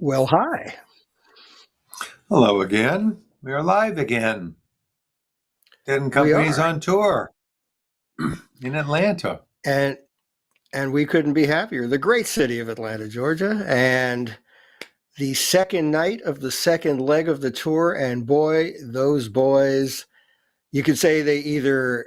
Well, hi. Hello again. We are live again. Dead and We Company's are. on tour in Atlanta. And and we couldn't be happier. The great city of Atlanta, Georgia, and the second night of the second leg of the tour, and boy, those boys, you could say they either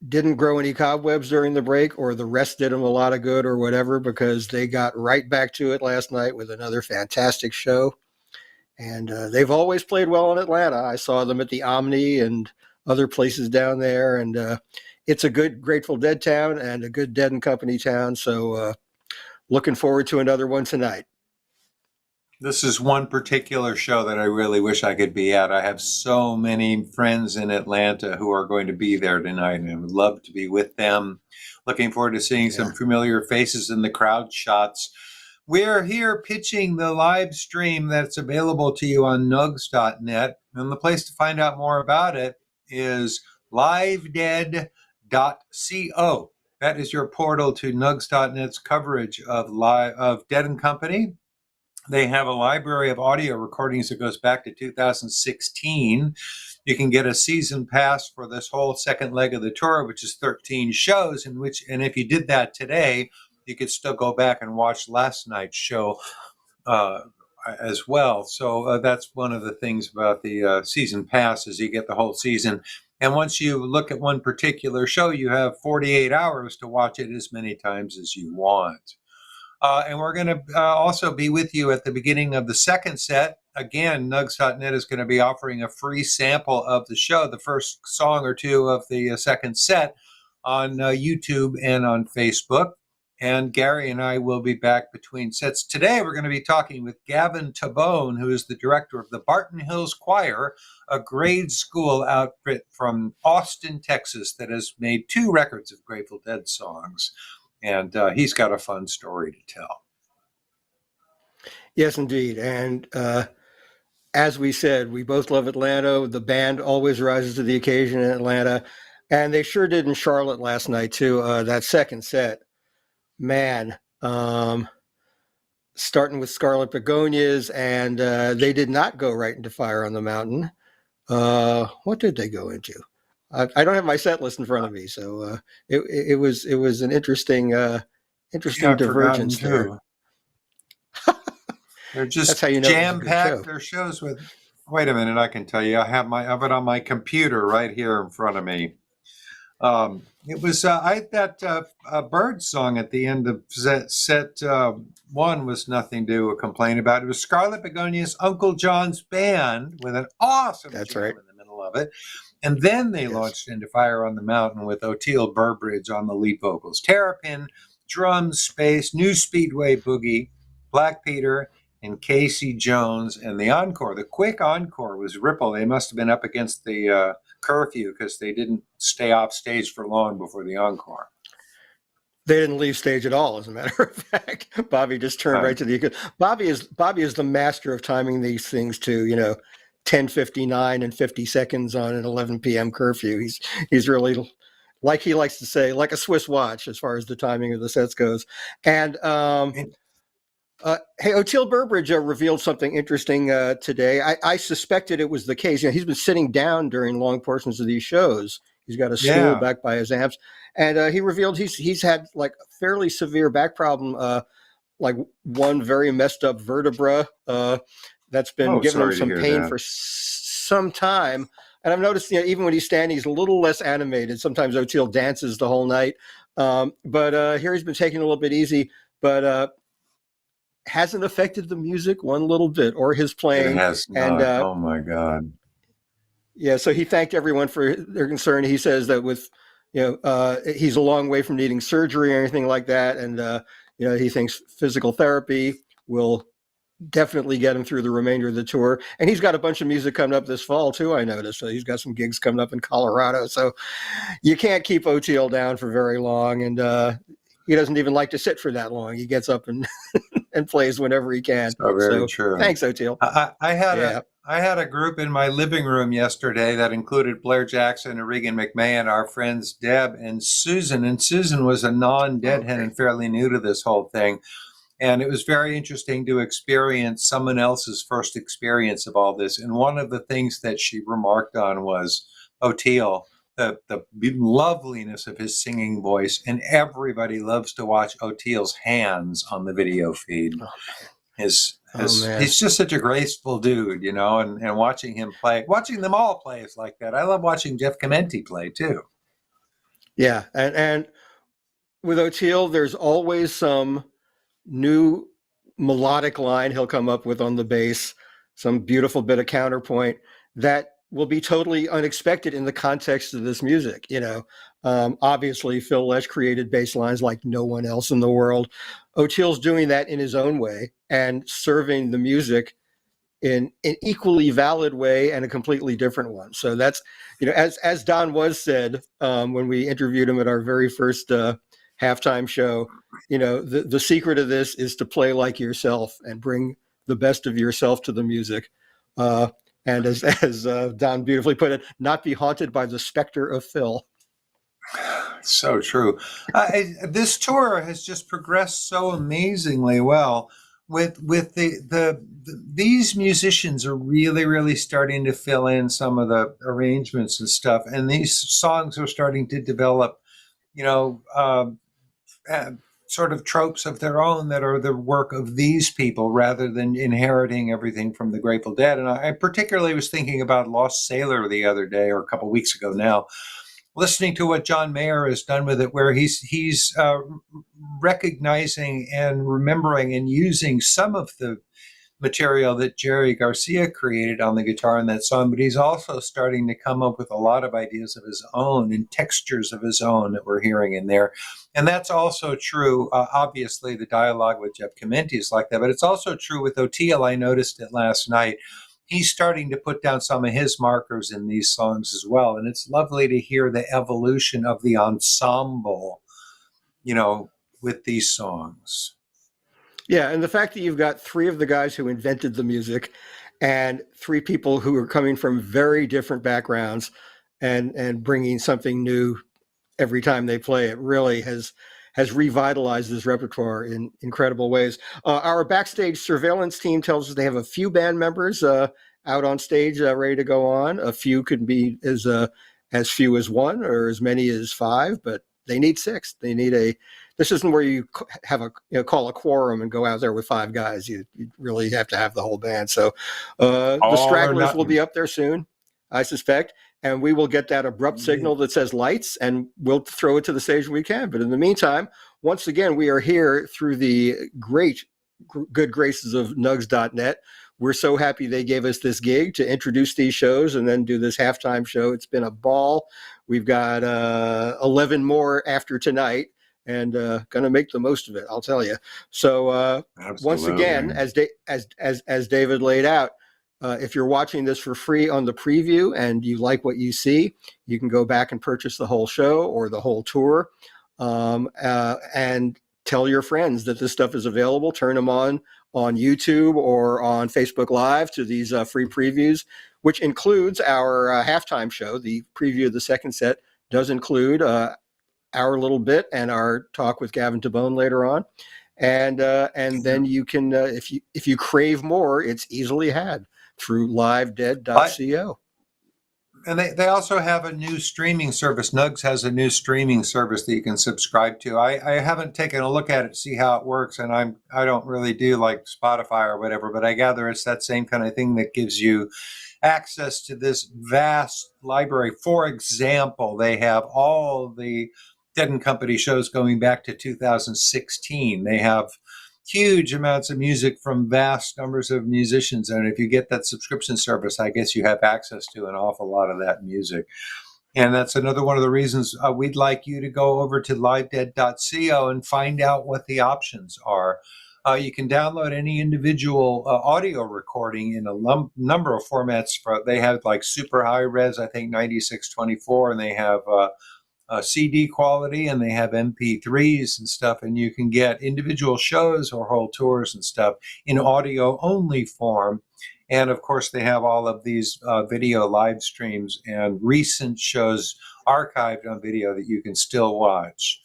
didn't grow any cobwebs during the break or the rest did them a lot of good or whatever because they got right back to it last night with another fantastic show. And they've always played well in Atlanta. I saw them at the Omni and other places down there, and it's a good Grateful Dead town and a good Dead and Company town. So looking forward to another one tonight. This is one particular show that I really wish I could be at. I have so many friends in Atlanta who are going to be there tonight, and I would love to be with them. Looking forward to seeing Yeah. some familiar faces in the crowd shots. We're here pitching the live stream that's available to you on nugs.net. And the place to find out more about it is livedead.co. That is your portal to nugs.net's coverage of Dead and Company. They have a library of audio recordings that goes back to 2016. You can get a season pass for this whole second leg of the tour, which is 13 shows, and if you did that today, you could still go back and watch last night's show as well. So that's one of the things about the season pass is you get the whole season. And once you look at one particular show, you have 48 hours to watch it as many times as you want. And we're going to also be with you at the beginning of the second set. Again, nugs.net is going to be offering a free sample of the show, the first song or two of the second set on YouTube and on Facebook. And Gary and I will be back between sets. Today, we're going to be talking with Gavin Tabone, who is the director of the Barton Hills Choir, a grade school outfit from Austin, Texas, that has made 2 records of Grateful Dead songs. And he's got a fun story to tell. Yes, indeed. And as we said, we both love Atlanta. The band always rises to the occasion in Atlanta. And they sure did in Charlotte last night, too. That second set, man, starting with Scarlet Begonias, and they did not go right into Fire on the Mountain. What did they go into? I don't have my set list in front of me, so it was an interesting Yeah, I've forgotten divergence there. too. They're That's just how you know it was a good jam-packed. show. Their shows with. Wait a minute, I can tell you. I have it on my computer right here in front of me. It was that bird song at the end of set 1 was nothing to complain about. It was Scarlet Begonia's Uncle John's Band with an awesome That's jam right. in the middle of it. And then they Yes. launched into Fire on the Mountain with Oteil Burbridge on the lead vocals. Terrapin, drums, space, New Speedway Boogie, Black Peter, and Casey Jones. And the encore, the quick encore was Ripple. They must have been up against the curfew because they didn't stay off stage for long before the encore. They didn't leave stage at all, as a matter of fact. Bobby just turned right to the. Bobby is the master of timing these things to 10:59 and 50 seconds on an 11 p.m. curfew. He's really, like he likes to say, like a Swiss watch as far as the timing of the sets goes. And hey, Oteil Burbridge revealed something interesting today. I suspected it was the case. He's been sitting down during long portions of these shows. He's got a stool back by his amps, and he revealed he's had like a fairly severe back problem, like one very messed up vertebra that's been giving him some pain for some time. And I've noticed, even when he's standing, he's a little less animated. Sometimes Oteil dances the whole night, but here he's been taking it a little bit easy, but hasn't affected the music one little bit or his playing. It has not. And oh my God. Yeah, so he thanked everyone for their concern. He says that with, he's a long way from needing surgery or anything like that, and he thinks physical therapy will definitely get him through the remainder of the tour. And he's got a bunch of music coming up this fall too, I noticed. So he's got some gigs coming up in Colorado. So you can't keep Oteil down for very long, and he doesn't even like to sit for that long. He gets up and and plays whenever he can. Oh, very true. Thanks, Oteil. I had a group in my living room yesterday that included Blair Jackson and Regan McMahon, our friends Deb and Susan. And Susan was a non-deadhead and fairly new to this whole thing. And it was very interesting to experience someone else's first experience of all this. And one of the things that she remarked on was Oteil, the loveliness of his singing voice. And everybody loves to watch Oteil's hands on the video feed. He's just such a graceful dude, you know, and watching him play, watching them all play is like that. I love watching Jeff Chimenti play too. Yeah. And with Oteil, there's always some new melodic line he'll come up with on the bass, some beautiful bit of counterpoint that will be totally unexpected in the context of this music. You know, obviously Phil Lesh created bass lines like no one else in the world. Oteil's doing that in his own way and serving the music in an equally valid way and a completely different one. So that's, you know, as Don Was said when we interviewed him at our very first halftime show, you know, the secret of this is to play like yourself and bring the best of yourself to the music. And as Don beautifully put it, not be haunted by the specter of Phil. So true. This tour has just progressed so amazingly well. With these musicians are really starting to fill in some of the arrangements and stuff, and these songs are starting to develop, you know, sort of tropes of their own that are the work of these people rather than inheriting everything from the Grateful Dead. And I particularly was thinking about Lost Sailor the other day, or a couple of weeks ago now, listening to what John Mayer has done with it, where he's recognizing and remembering and using some of the material that Jerry Garcia created on the guitar in that song, but he's also starting to come up with a lot of ideas of his own and textures of his own that we're hearing in there. And that's also true. Obviously, the dialogue with Jeff Chimenti is like that, but it's also true with Oteil. I noticed it last night. He's starting to put down some of his markers in these songs as well. And it's lovely to hear the evolution of the ensemble, you know, with these songs. Yeah, and the fact that you've got three of the guys who invented the music and three people who are coming from very different backgrounds and bringing something new every time they play it really has revitalized this repertoire in incredible ways. Our backstage surveillance team tells us they have a few band members out on stage ready to go on. A few could be as few as one or as many as five, but they need six. They need this isn't where you have call a quorum and go out there with five guys. You really have to have the whole band. So the stragglers will be up there soon, I suspect. And we will get that abrupt signal that says lights, and we'll throw it to the stage when we can. But in the meantime, once again, we are here through the good graces of nugs.net. We're so happy they gave us this gig to introduce these shows and then do this halftime show. It's been a ball. We've got 11 more after tonight, and going to make the most of it, I'll tell you. So once again, as David laid out, if you're watching this for free on the preview and you like what you see, you can go back and purchase the whole show or the whole tour, and tell your friends that this stuff is available. Turn them on YouTube or on Facebook Live to these free previews, which includes our halftime show. The preview of the second set does include our little bit and our talk with Gavin Tabone later on. And then you can, if you crave more, it's easily had through livedead.co. And they also have a new streaming service. Nugs has a new streaming service that you can subscribe to. I haven't taken a look at it to see how it works, and I don't really do like Spotify or whatever, but I gather it's that same kind of thing that gives you access to this vast library. For example, they have all the Dead and Company shows going back to 2016. They have huge amounts of music from vast numbers of musicians. And if you get that subscription service, I guess you have access to an awful lot of that music. And that's another one of the reasons we'd like you to go over to livedead.co and find out what the options are. You can download any individual audio recording in a number of formats. They have like super high res, I think 9624, and they have CD quality, and they have MP3s and stuff, and you can get individual shows or whole tours and stuff in audio only form. And of course, they have all of these video live streams and recent shows archived on video that you can still watch.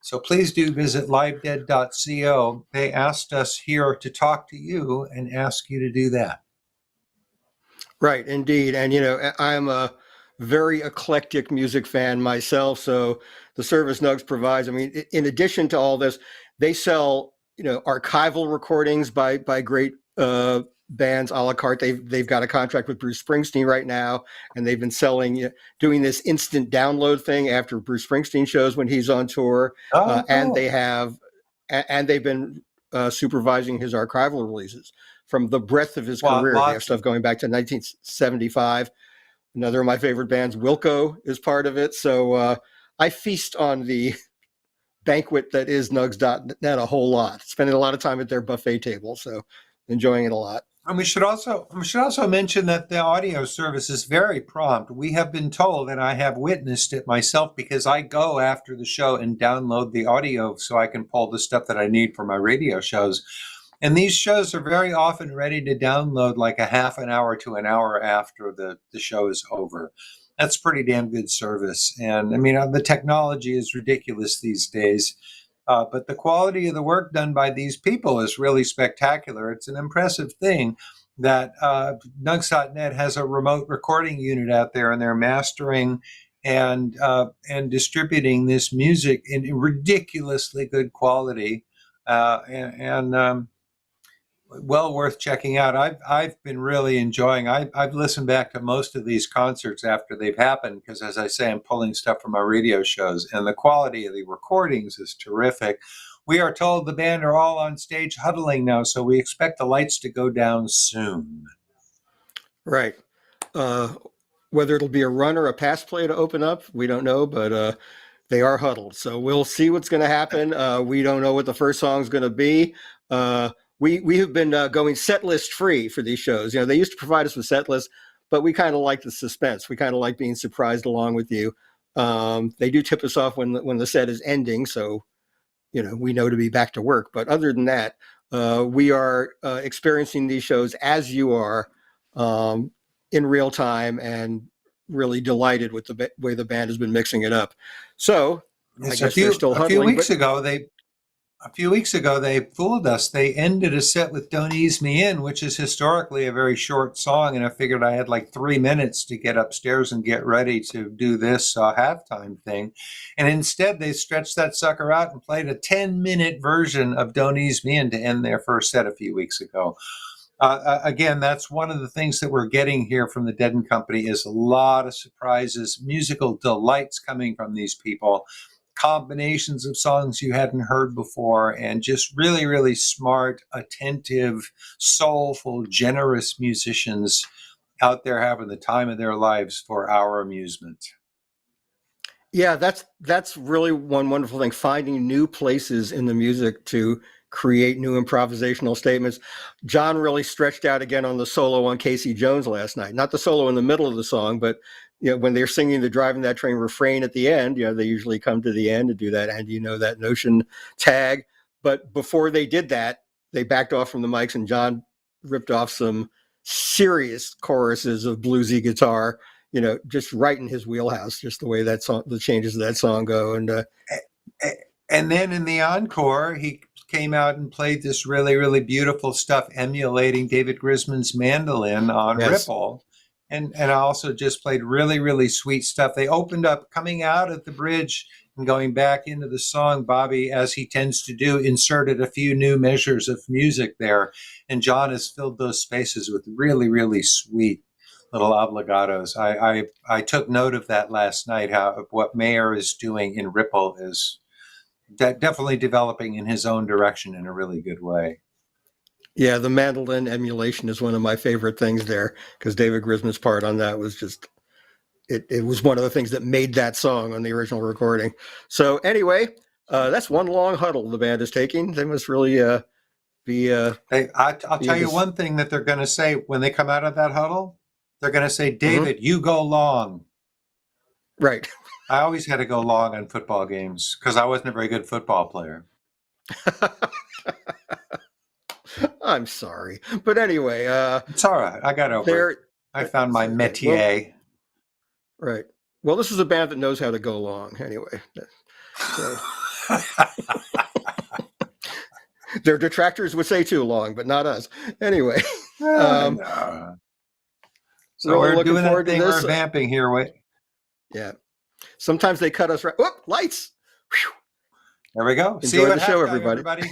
So please do visit livedead.co. They asked us here to talk to you and ask you to do that. Right, indeed. And, I'm a very eclectic music fan myself. So the service Nugs provides, I mean, in addition to all this, they sell, archival recordings by great bands a la carte. They've got a contract with Bruce Springsteen right now, and they've been doing this instant download thing after Bruce Springsteen shows when he's on tour. Oh, And cool. they've been supervising his archival releases from the breadth of his Well, career. They have lots. stuff going back to 1975. Another of my favorite bands, Wilco, is part of it. So I feast on the banquet that is Nugs.net a whole lot, spending a lot of time at their buffet table. So enjoying it a lot. And we should also mention that the audio service is very prompt. We have been told, and I have witnessed it myself, because I go after the show and download the audio so I can pull the stuff that I need for my radio shows. And these shows are very often ready to download like a half an hour to an hour after the show is over. That's pretty damn good service. And I mean, the technology is ridiculous these days. But the quality of the work done by these people is really spectacular. It's an impressive thing that Nugs.net has a remote recording unit out there, and they're mastering and distributing this music in ridiculously good quality, and well worth checking out. I've been really enjoying. I've listened back to most of these concerts after they've happened because, as I say, I'm pulling stuff from my radio shows, and the quality of the recordings is terrific. We are told the band are all on stage huddling now, so we expect the lights to go down soon. Right. Whether it'll be a run or a pass play to open up, we don't know, but they are huddled. So we'll see what's going to happen. We don't know what the first song is going to be. We have been going set list free for these shows. They used to provide us with set lists, but we kind of like the suspense. We kind of like being surprised along with you. They do tip us off when the set is ending, so we know to be back to work. But other than that, we are experiencing these shows as you are, in real time, and really delighted with the way the band has been mixing it up. So I guess they're still huddling. A few weeks ago, they fooled us. They ended a set with Don't Ease Me In, which is historically a very short song, and I figured I had like 3 minutes to get upstairs and get ready to do this halftime thing. And instead, they stretched that sucker out and played a 10-minute version of Don't Ease Me In to end their first set a few weeks ago. Again, that's one of the things that we're getting here from the Dead & Company is a lot of surprises, musical delights coming from these people. Combinations of songs you hadn't heard before, and just really, really smart, attentive, soulful, generous musicians out there having the time of their lives for our amusement. Yeah, that's really one wonderful thing, finding new places in the music to create new improvisational statements. John really stretched out again on the solo on Casey Jones last night. Not the solo in the middle of the song, but when they're singing the Driving That Train refrain at the end, they usually come to the end to do that, and that notion tag. But before they did that, they backed off from the mics, and John ripped off some serious choruses of bluesy guitar, just right in his wheelhouse, just the way that song, the changes of that song go. And then in the encore, he came out and played this really, really beautiful stuff, emulating David Grisman's mandolin on Ripple. And I also just played really, really sweet stuff. They opened up coming out of the bridge and going back into the song. Bobby, as he tends to do, inserted a few new measures of music there. And John has filled those spaces with really, really sweet little obligatos. I took note of that last night, how what Mayer is doing in Ripple is definitely developing in his own direction in a really good way. Yeah, the mandolin emulation is one of my favorite things there, because David Grisman's part on that was just, it was one of the things that made that song on the original recording. So anyway, that's one long huddle the band is taking. They must really be... I'll tell you one thing that they're going to say when they come out of that huddle. They're going to say, David, you go long. Right. I always had to go long on football games because I wasn't a very good football player. I'm sorry. But anyway. It's all right. I got over it. I found my métier. Right. Well, this is a band that knows how to go long anyway. So, Their detractors would say too long, but not us. Anyway, So really we're looking doing forward that to thing. this. We're vamping here. Wait. Yeah. Sometimes they cut us right. Whoop, lights. Whew. There we go. See Enjoy you the at show, halftime, everybody. everybody.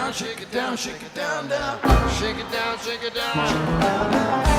down, shake it down, shake it down, down. Shake it down, shake it down, shake it down, down.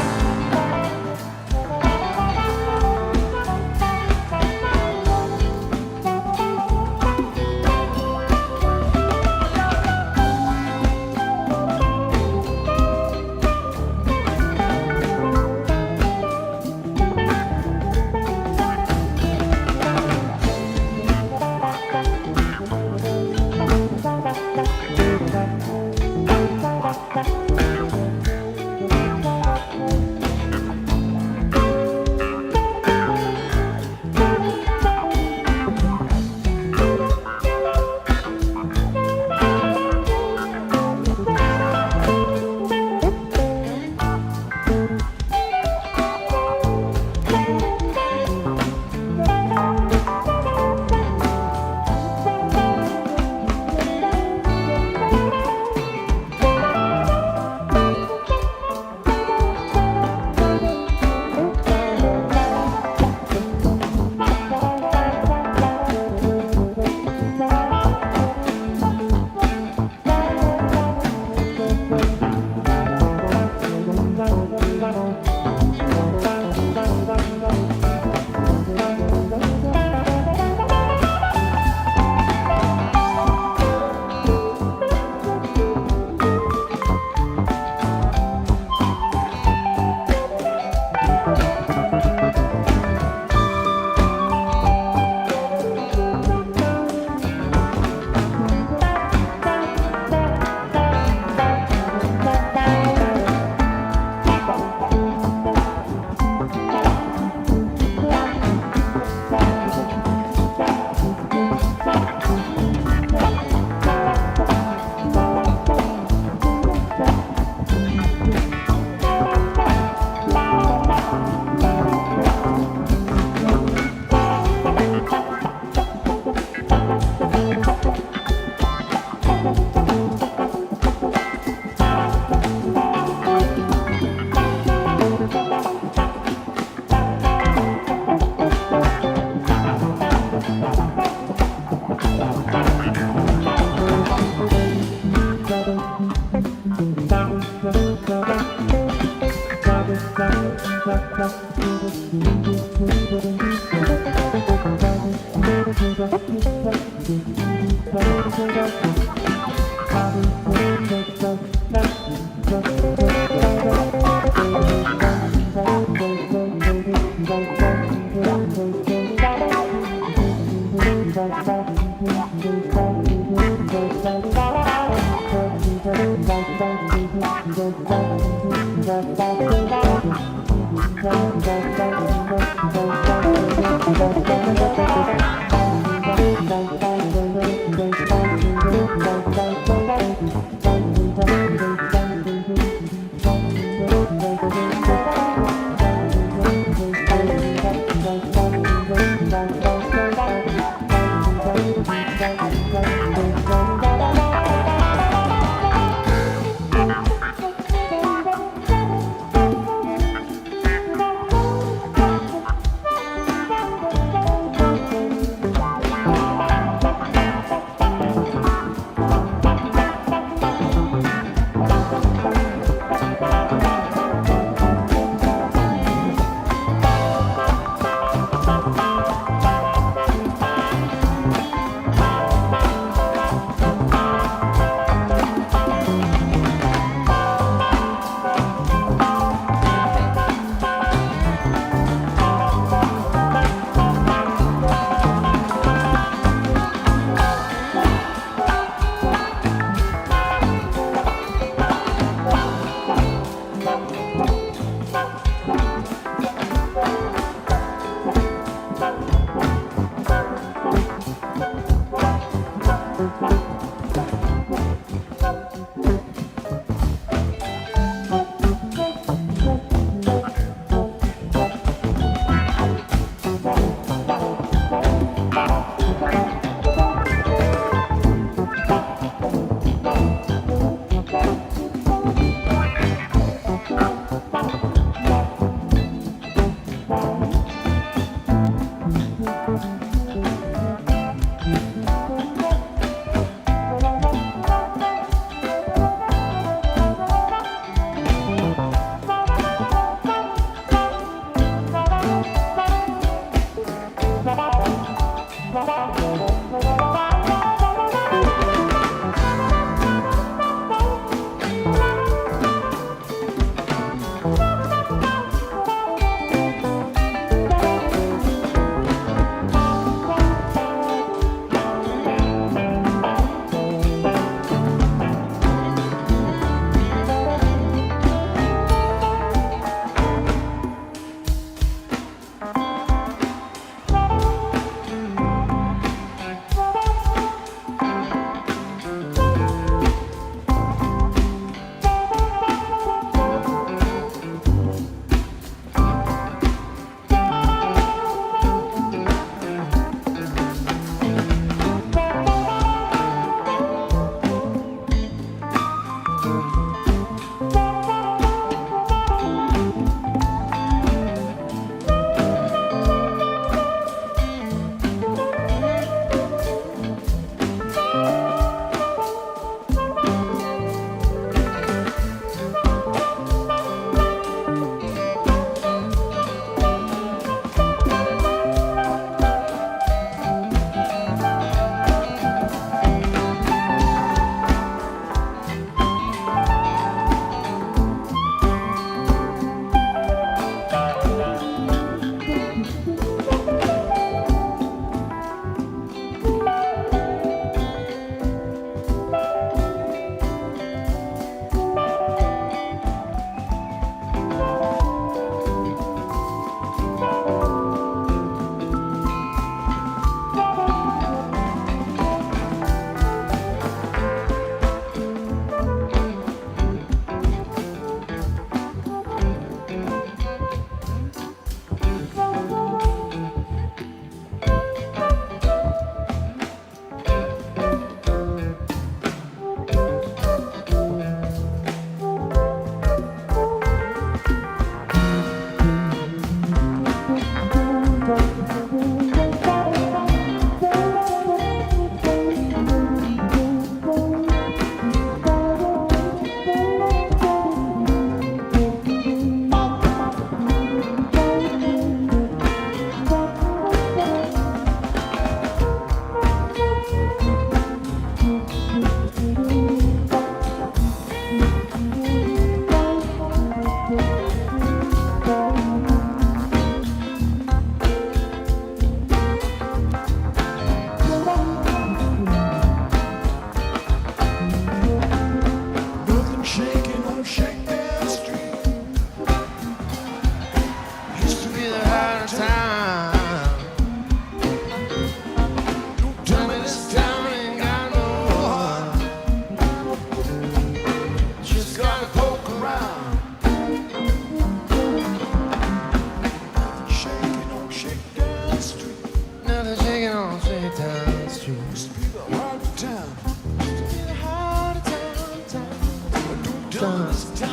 done.